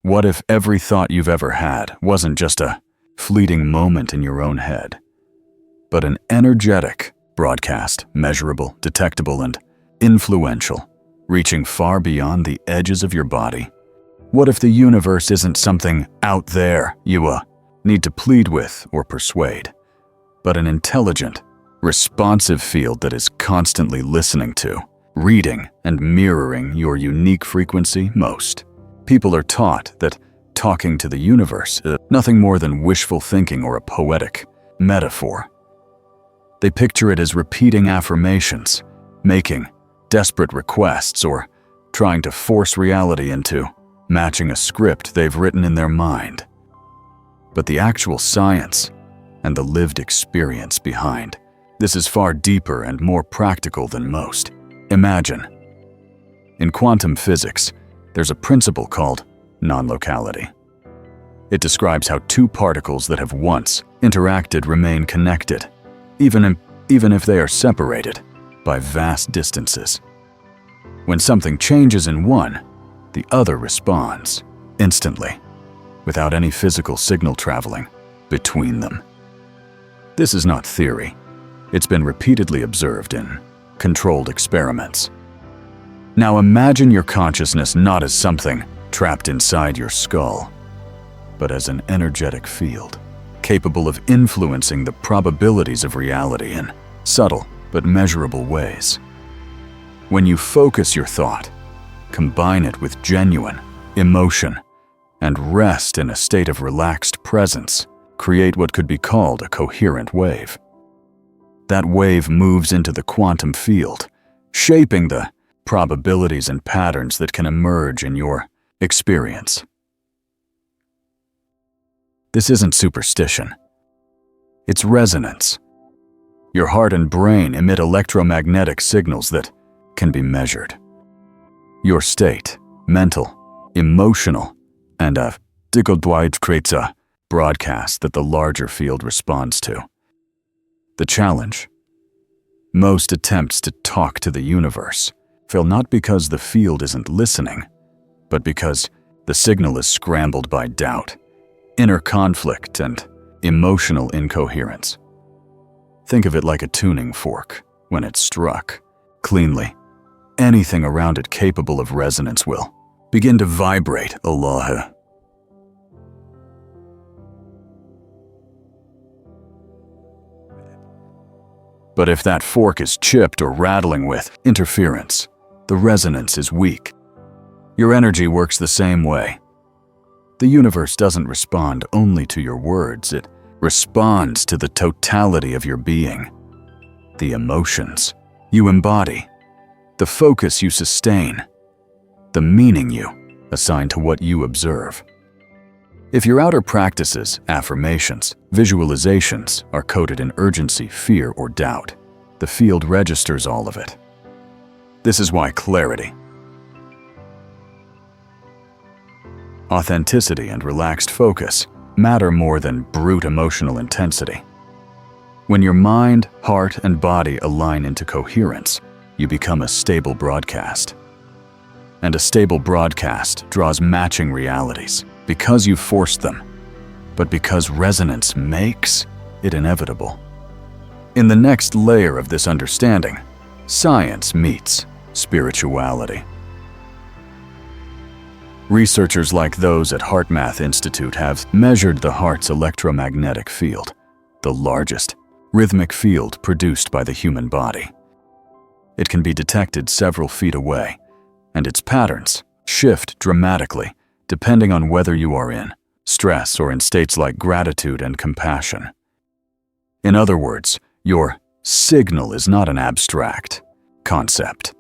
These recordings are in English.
What if every thought you've ever had wasn't just a fleeting moment in your own head, but an energetic broadcast, measurable, detectable, and influential, reaching far beyond the edges of your body? What if the universe isn't something out there you need to plead with or persuade, but an intelligent, responsive field that is constantly listening to, reading, and mirroring your unique frequency most? People are taught that talking to the universe is nothing more than wishful thinking or a poetic metaphor. They picture it as repeating affirmations, making desperate requests, or trying to force reality into matching a script they've written in their mind. But the actual science and the lived experience behind this is far deeper and more practical than most. Imagine, in quantum physics, there's a principle called non-locality. It describes how two particles that have once interacted remain connected, even if they are separated by vast distances. When something changes in one, the other responds instantly, without any physical signal traveling between them. This is not theory. It's been repeatedly observed in controlled experiments. Now imagine your consciousness not as something trapped inside your skull, but as an energetic field, capable of influencing the probabilities of reality in subtle but measurable ways. When you focus your thought, combine it with genuine emotion, and rest in a state of relaxed presence, create what could be called a coherent wave. That wave moves into the quantum field, shaping the probabilities and patterns that can emerge in your experience. This isn't superstition. It's resonance. Your heart and brain emit electromagnetic signals that can be measured. Your state, mental, emotional, and NaltiDung creates a broadcast that the larger field responds to. The challenge: most attempts to talk to the universe fail not because the field isn't listening, but because the signal is scrambled by doubt, inner conflict, and emotional incoherence. Think of it like a tuning fork. When it's struck cleanly, anything around it capable of resonance will begin to vibrate. Allah. But if that fork is chipped or rattling with interference, the resonance is weak. Your energy works the same way. The universe doesn't respond only to your words, it responds to the totality of your being. The emotions you embody, the focus you sustain, the meaning you assign to what you observe. If your outer practices, affirmations, visualizations are coded in urgency, fear, or doubt, the field registers all of it. This is why clarity, authenticity, and relaxed focus matter more than brute emotional intensity. When your mind, heart, and body align into coherence, you become a stable broadcast. And a stable broadcast draws matching realities, because you forced them, but because resonance makes it inevitable. In the next layer of this understanding, science meets spirituality. Researchers like those at HeartMath Institute have measured the heart's electromagnetic field, the largest rhythmic field produced by the human body. It can be detected several feet away, and its patterns shift dramatically depending on whether you are in stress or in states like gratitude and compassion. In other words, your signal is not an abstract concept.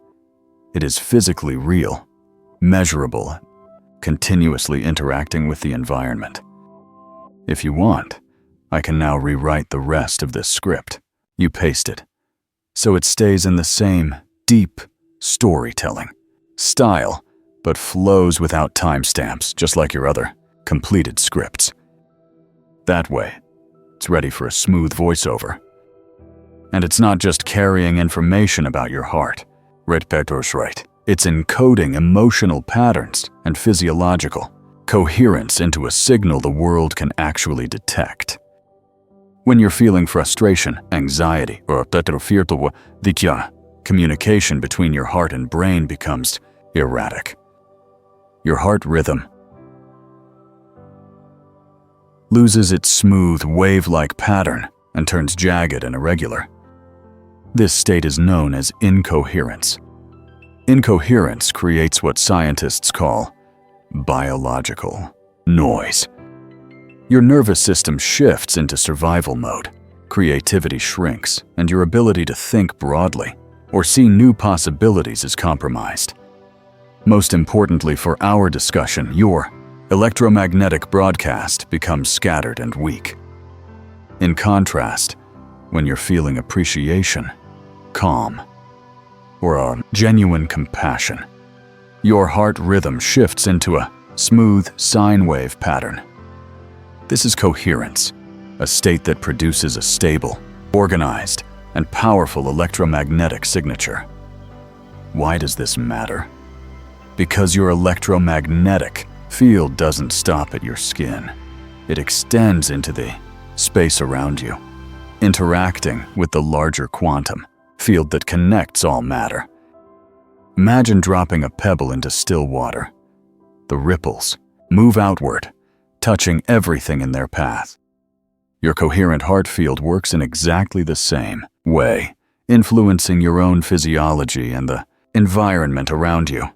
It is physically real, measurable, continuously interacting with the environment. If you want, I can now rewrite the rest of this script you pasted, so it stays in the same deep storytelling style, but flows without timestamps, just like your other completed scripts. That way, it's ready for a smooth voiceover. And it's not just carrying information about your heart. It's encoding emotional patterns and physiological coherence into a signal the world can actually detect. When you're feeling frustration, anxiety, or communication between your heart and brain becomes erratic. Your heart rhythm loses its smooth, wave-like pattern and turns jagged and irregular. This state is known as incoherence. Incoherence creates what scientists call biological noise. Your nervous system shifts into survival mode, creativity shrinks, and your ability to think broadly or see new possibilities is compromised. Most importantly for our discussion, your electromagnetic broadcast becomes scattered and weak. In contrast, when you're feeling appreciation, calm, or a genuine compassion, your heart rhythm shifts into a smooth sine wave pattern. This is coherence, a state that produces a stable, organized, and powerful electromagnetic signature. Why does this matter? Because your electromagnetic field doesn't stop at your skin. It extends into the space around you, interacting with the larger quantum field that connects all matter. Imagine dropping a pebble into still water. The ripples move outward, touching everything in their path. Your coherent heart field works in exactly the same way, influencing your own physiology and the environment around you.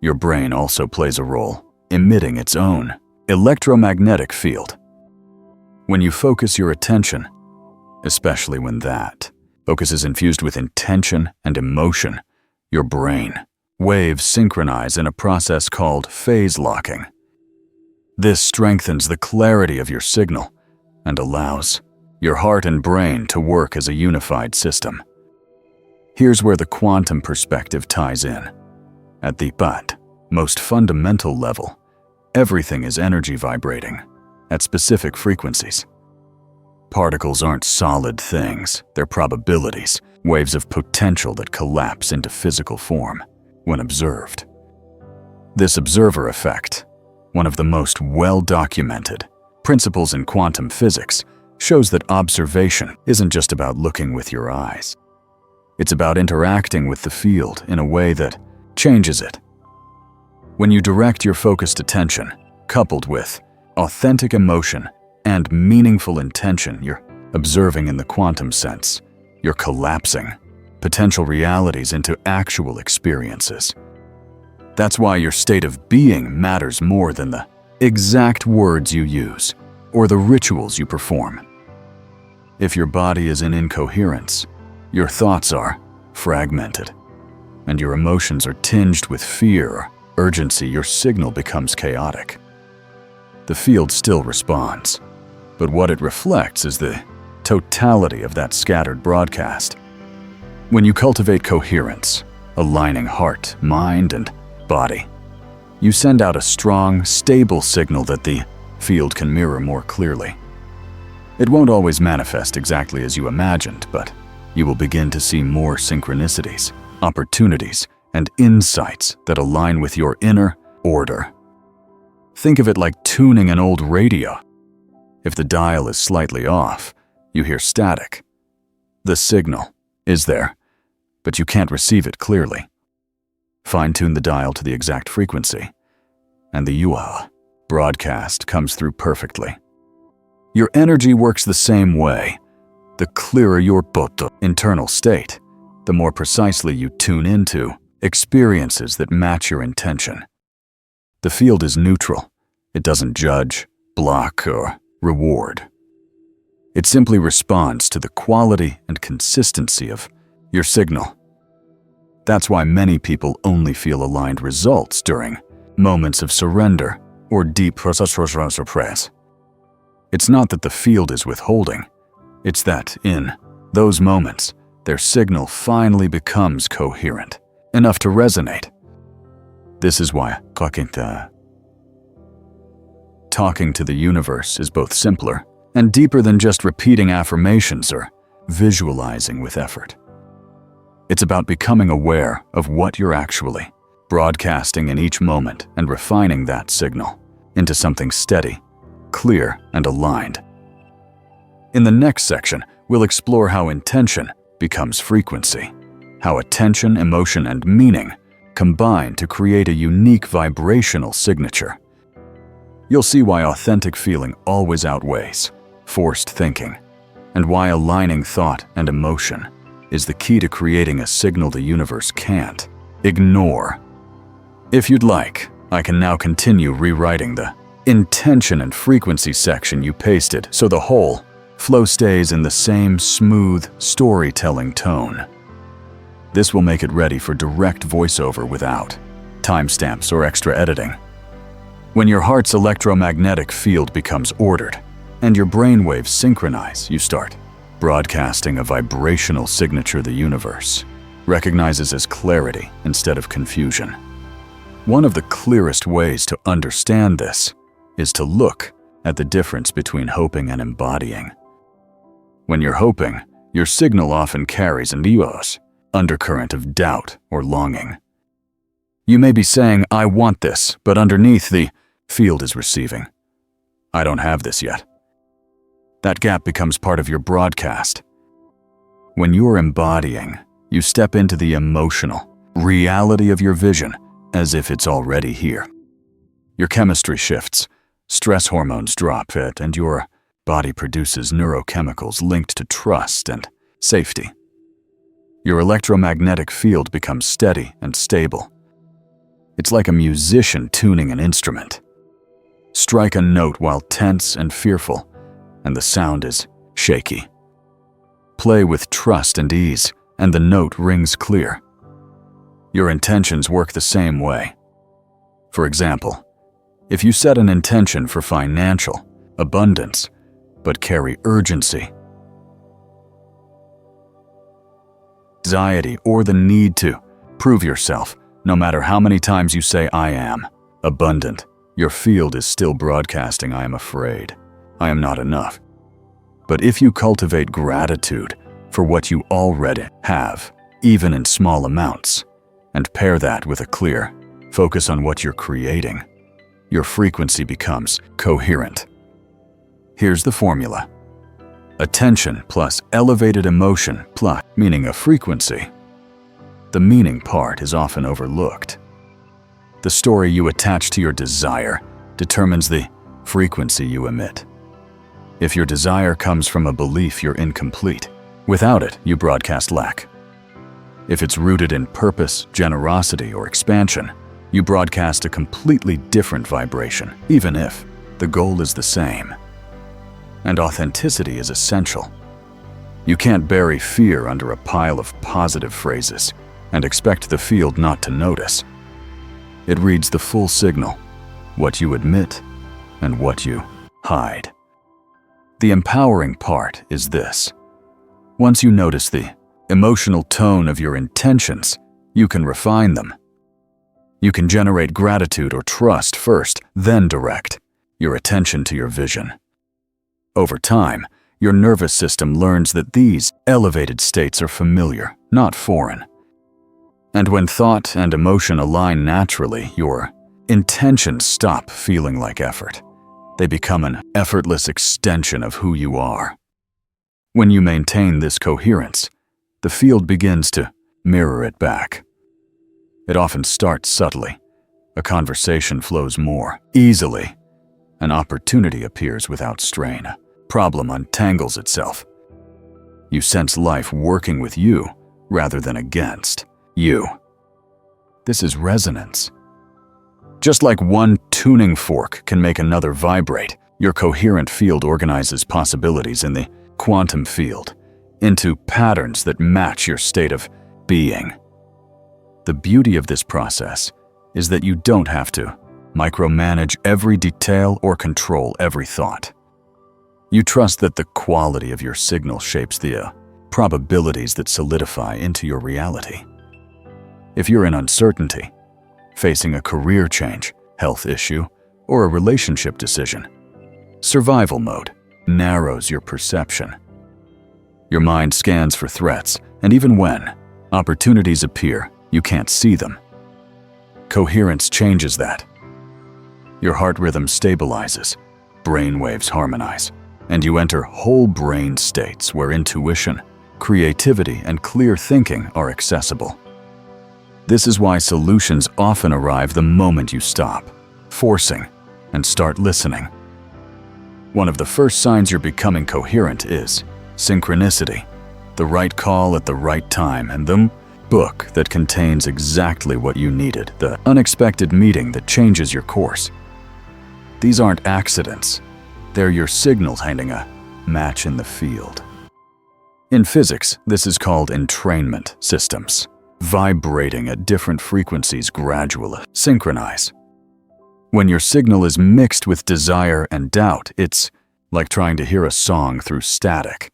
Your brain also plays a role, emitting its own electromagnetic field. When you focus your attention, especially when that focus is infused with intention and emotion, your brain waves synchronize in a process called phase locking. This strengthens the clarity of your signal and allows your heart and brain to work as a unified system. Here's where the quantum perspective ties in. At the most fundamental level, everything is energy vibrating at specific frequencies. Particles aren't solid things, they're probabilities, waves of potential that collapse into physical form when observed. This observer effect, one of the most well-documented principles in quantum physics, shows that observation isn't just about looking with your eyes. It's about interacting with the field in a way that changes it. When you direct your focused attention, coupled with authentic emotion and meaningful intention, you're observing in the quantum sense. You're collapsing potential realities into actual experiences. That's why your state of being matters more than the exact words you use or the rituals you perform. If your body is in incoherence, your thoughts are fragmented, and your emotions are tinged with fear or urgency, your signal becomes chaotic. The field still responds, but what it reflects is the totality of that scattered broadcast. When you cultivate coherence, aligning heart, mind, and body, you send out a strong, stable signal that the field can mirror more clearly. It won't always manifest exactly as you imagined, but you will begin to see more synchronicities, opportunities, and insights that align with your inner order. Think of it like tuning an old radio. If the dial is slightly off, you hear static. The signal is there, but you can't receive it clearly. Fine-tune the dial to the exact frequency, and the broadcast comes through perfectly. Your energy works the same way. The clearer your internal state, the more precisely you tune into experiences that match your intention. The field is neutral. It doesn't judge, block, or reward. It simply responds to the quality and consistency of your signal. That's why many people only feel aligned results during moments of surrender or deep surprise. It's not that the field is withholding. It's that, in those moments, their signal finally becomes coherent, enough to resonate. This is why talking to the universe is both simpler and deeper than just repeating affirmations or visualizing with effort. It's about becoming aware of what you're actually broadcasting in each moment and refining that signal into something steady, clear, and aligned. In the next section, we'll explore how intention becomes frequency, how attention, emotion, and meaning combine to create a unique vibrational signature. You'll see why authentic feeling always outweighs forced thinking, and why aligning thought and emotion is the key to creating a signal the universe can't ignore. If you'd like, I can now continue rewriting the intention and frequency section you pasted so the whole flow stays in the same smooth storytelling tone. This will make it ready for direct voiceover without timestamps or extra editing. When your heart's electromagnetic field becomes ordered and your brainwaves synchronize, you start broadcasting a vibrational signature the universe recognizes as clarity instead of confusion. One of the clearest ways to understand this is to look at the difference between hoping and embodying. When you're hoping, your signal often carries an undercurrent of doubt or longing. You may be saying, "I want this," but underneath the field is receiving, "I don't have this yet." That gap becomes part of your broadcast. When you're embodying, you step into the emotional reality of your vision as if it's already here. Your chemistry shifts, stress hormones drop it, and your body produces neurochemicals linked to trust and safety. Your electromagnetic field becomes steady and stable. It's like a musician tuning an instrument. Strike a note while tense and fearful, and the sound is shaky. Play with trust and ease, and the note rings clear. Your intentions work the same way. For example, if you set an intention for financial abundance, but carry urgency, anxiety, or the need to prove yourself, no matter how many times you say, "I am abundant," your field is still broadcasting, "I am afraid, I am not enough." But if you cultivate gratitude for what you already have, even in small amounts, and pair that with a clear focus on what you're creating, your frequency becomes coherent. Here's the formula. Attention plus elevated emotion plus meaning of frequency. The meaning part is often overlooked. The story you attach to your desire determines the frequency you emit. If your desire comes from a belief you're incomplete, without it, you broadcast lack. If it's rooted in purpose, generosity, or expansion, you broadcast a completely different vibration, even if the goal is the same. And authenticity is essential. You can't bury fear under a pile of positive phrases and expect the field not to notice. It reads the full signal, what you admit and what you hide. The empowering part is this. Once you notice the emotional tone of your intentions, you can refine them. You can generate gratitude or trust first, then direct your attention to your vision. Over time, your nervous system learns that these elevated states are familiar, not foreign. And when thought and emotion align naturally, your intentions stop feeling like effort. They become an effortless extension of who you are. When you maintain this coherence, the field begins to mirror it back. It often starts subtly. A conversation flows more easily. An opportunity appears without strain. A problem untangles itself. You sense life working with you rather than against you. This is resonance. Just like one tuning fork can make another vibrate, your coherent field organizes possibilities in the quantum field into patterns that match your state of being. The beauty of this process is that you don't have to micromanage every detail or control every thought. You trust that the quality of your signal shapes the probabilities that solidify into your reality. If you're in uncertainty, facing a career change, health issue, or a relationship decision, survival mode narrows your perception. Your mind scans for threats, and even when opportunities appear, you can't see them. Coherence changes that. your heart rhythm stabilizes, brain waves harmonize, and you enter whole brain states where intuition, creativity, and clear thinking are accessible. This is why solutions often arrive the moment you stop forcing and start listening. One of the first signs you're becoming coherent is synchronicity, the right call at the right time, and the book that contains exactly what you needed, the unexpected meeting that changes your course. These aren't accidents. They're your signals handing a match in the field. In physics, this is called entrainment systems. Vibrating at different frequencies gradually synchronize. When your signal is mixed with desire and doubt, it's like trying to hear a song through static.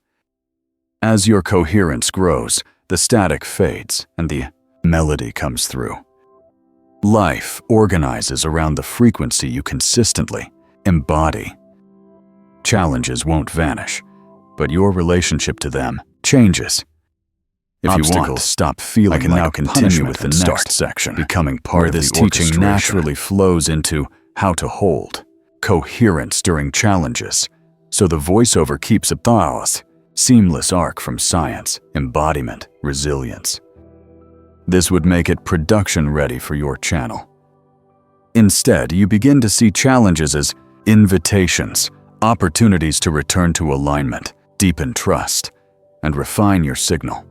As your coherence grows, the static fades and the melody comes through. Life organizes around the frequency you consistently embody. Challenges won't vanish, but your relationship to them changes. If you want to stop feeling, I can now continue with the next section, becoming part of this teaching naturally flows into how to hold coherence during challenges, so the voiceover keeps a seamless arc from science, embodiment, resilience. This would make it production ready for your channel. Instead, you begin to see challenges as invitations, opportunities to return to alignment, deepen trust, and refine your signal.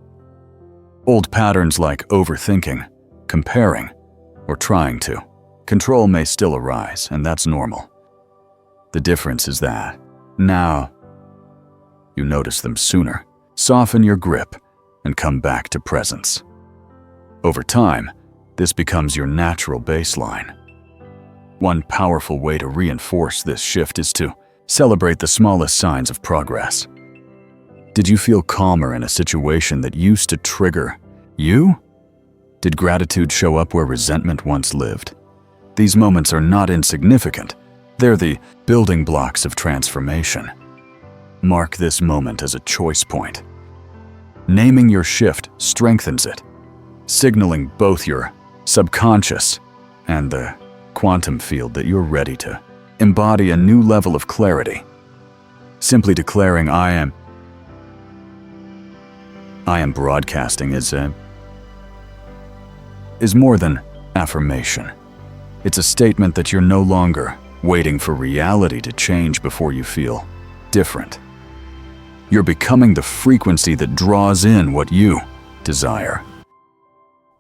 Old patterns like overthinking, comparing, or trying to control may still arise, and that's normal. The difference is that now you notice them sooner, soften your grip, and come back to presence. Over time, this becomes your natural baseline. One powerful way to reinforce this shift is to celebrate the smallest signs of progress. Did you feel calmer in a situation that used to trigger you? Did gratitude show up where resentment once lived? These moments are not insignificant. They're the building blocks of transformation. Mark this moment as a choice point. Naming your shift strengthens it, signaling both your subconscious and the quantum field that you're ready to embody a new level of clarity. Simply declaring I am broadcasting is more than affirmation. It's a statement that you're no longer waiting for reality to change before you feel different. You're becoming the frequency that draws in what you desire.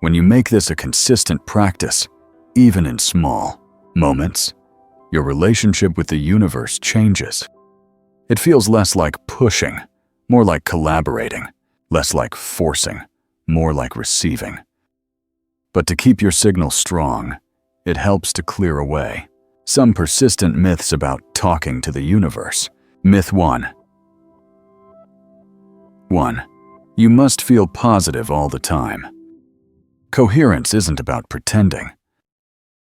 When you make this a consistent practice, even in small moments, your relationship with the universe changes. It feels less like pushing, more like collaborating, less like forcing, more like receiving. But to keep your signal strong, it helps to clear away some persistent myths about talking to the universe. Myth 1. 1. You must feel positive all the time. Coherence isn't about pretending.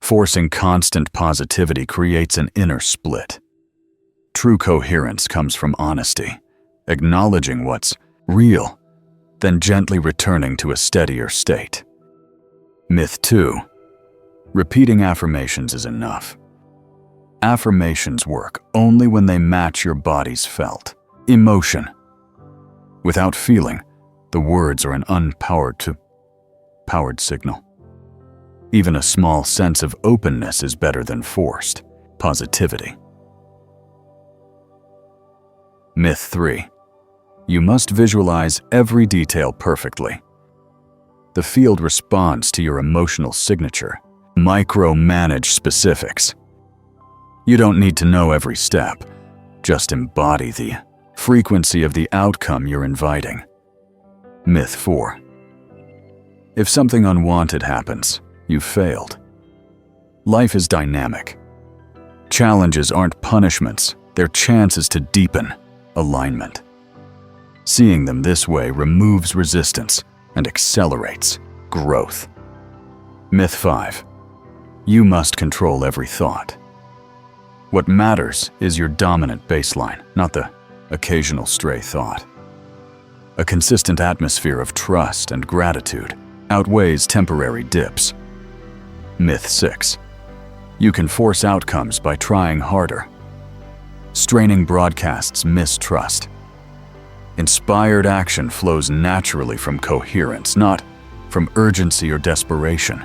Forcing constant positivity creates an inner split. True coherence comes from honesty, acknowledging what's real, then gently returning to a steadier state. Myth 2. Repeating affirmations is enough. Affirmations work only when they match your body's felt emotion. Without feeling, the words are an powered signal. Even a small sense of openness is better than forced positivity. Myth 3. You must visualize every detail perfectly. The field responds to your emotional signature. Micromanage specifics. You don't need to know every step. Just embody the frequency of the outcome you're inviting. Myth 4. If something unwanted happens, you've failed. Life is dynamic. Challenges aren't punishments, they're chances to deepen alignment. Seeing them this way removes resistance and accelerates growth. Myth 5. You must control every thought. What matters is your dominant baseline, not the occasional stray thought. A consistent atmosphere of trust and gratitude outweighs temporary dips. Myth 6. You can force outcomes by trying harder. Straining broadcasts mistrust. Inspired action flows naturally from coherence, not from urgency or desperation.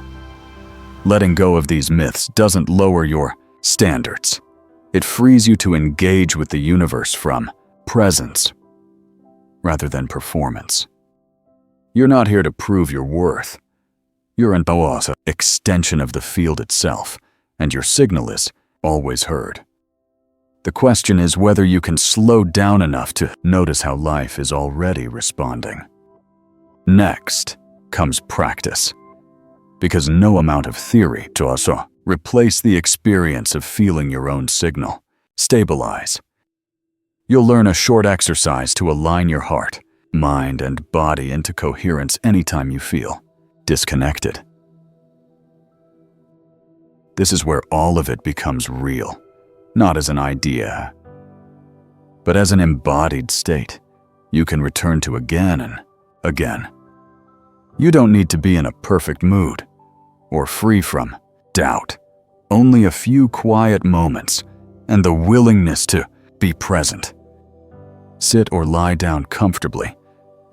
Letting go of these myths doesn't lower your standards. It frees you to engage with the universe from presence rather than performance. You're not here to prove your worth. You're an extension of the field itself, and your signal is always heard. The question is whether you can slow down enough to notice how life is already responding. Next comes practice, because no amount of theory to also replace the experience of feeling your own signal. Stabilize. You'll learn a short exercise to align your heart, mind, and body into coherence anytime you feel disconnected. This is where all of it becomes real, not as an idea, but as an embodied state you can return to again and again. You don't need to be in a perfect mood or free from doubt. Only a few quiet moments and the willingness to be present. Sit or lie down comfortably,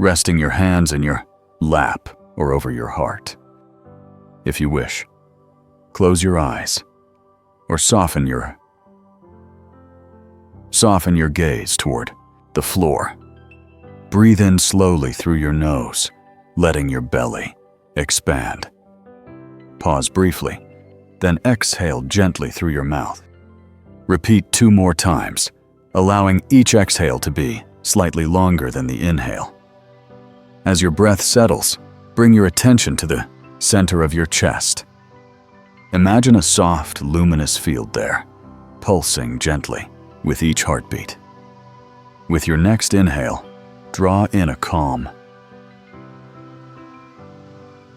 resting your hands in your lap or over your heart. If you wish, close your eyes or soften your gaze toward the floor. Breathe in slowly through your nose, letting your belly expand. Pause briefly, then exhale gently through your mouth. Repeat 2 more times, allowing each exhale to be slightly longer than the inhale. As your breath settles, bring your attention to the center of your chest. Imagine a soft, luminous field there, pulsing gently with each heartbeat. With your next inhale, draw in a calm,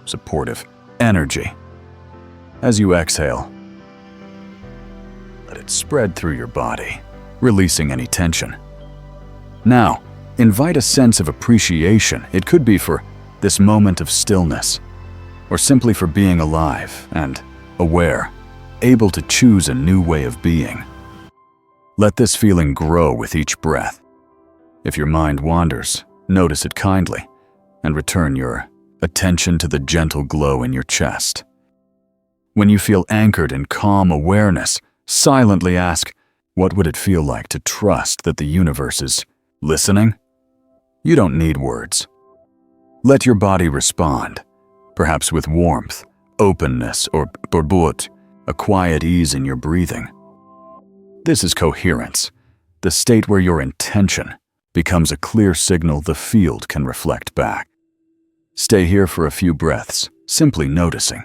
supportive energy. As you exhale, let it spread through your body, releasing any tension. Now, invite a sense of appreciation. It could be for this moment of stillness, or simply for being alive and aware, able to choose a new way of being. Let this feeling grow with each breath. If your mind wanders, notice it kindly and return your attention to the gentle glow in your chest. When you feel anchored in calm awareness, silently ask, what would it feel like to trust that the universe is listening? You don't need words. Let your body respond, perhaps with warmth, openness, or burbut, a quiet ease in your breathing. This is coherence, the state where your intention becomes a clear signal the field can reflect back. Stay here for a few breaths, simply noticing.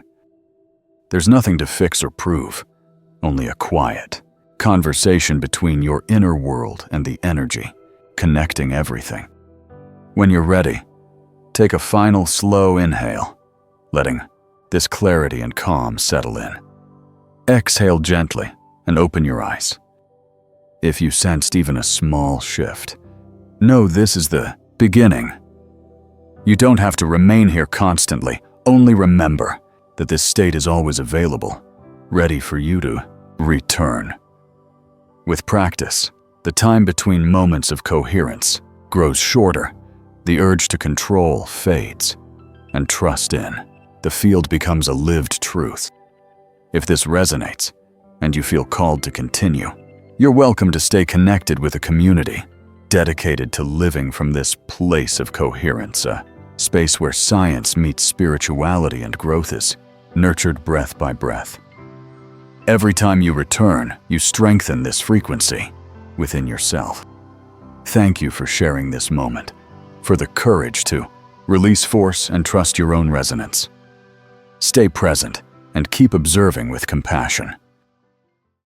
There's nothing to fix or prove, only a quiet conversation between your inner world and the energy, connecting everything. When you're ready, take a final slow inhale, letting this clarity and calm settle in. Exhale gently and open your eyes. If you sensed even a small shift, know this is the beginning. You don't have to remain here constantly. Only remember that this state is always available, ready for you to return. With practice, the time between moments of coherence grows shorter, the urge to control fades, and trust in the field becomes a lived truth. If this resonates, and you feel called to continue, you're welcome to stay connected with a community dedicated to living from this place of coherence, a space where science meets spirituality and growth is nurtured breath by breath. Every time you return, you strengthen this frequency within yourself. Thank you for sharing this moment, for the courage to release force and trust your own resonance. Stay present and keep observing with compassion.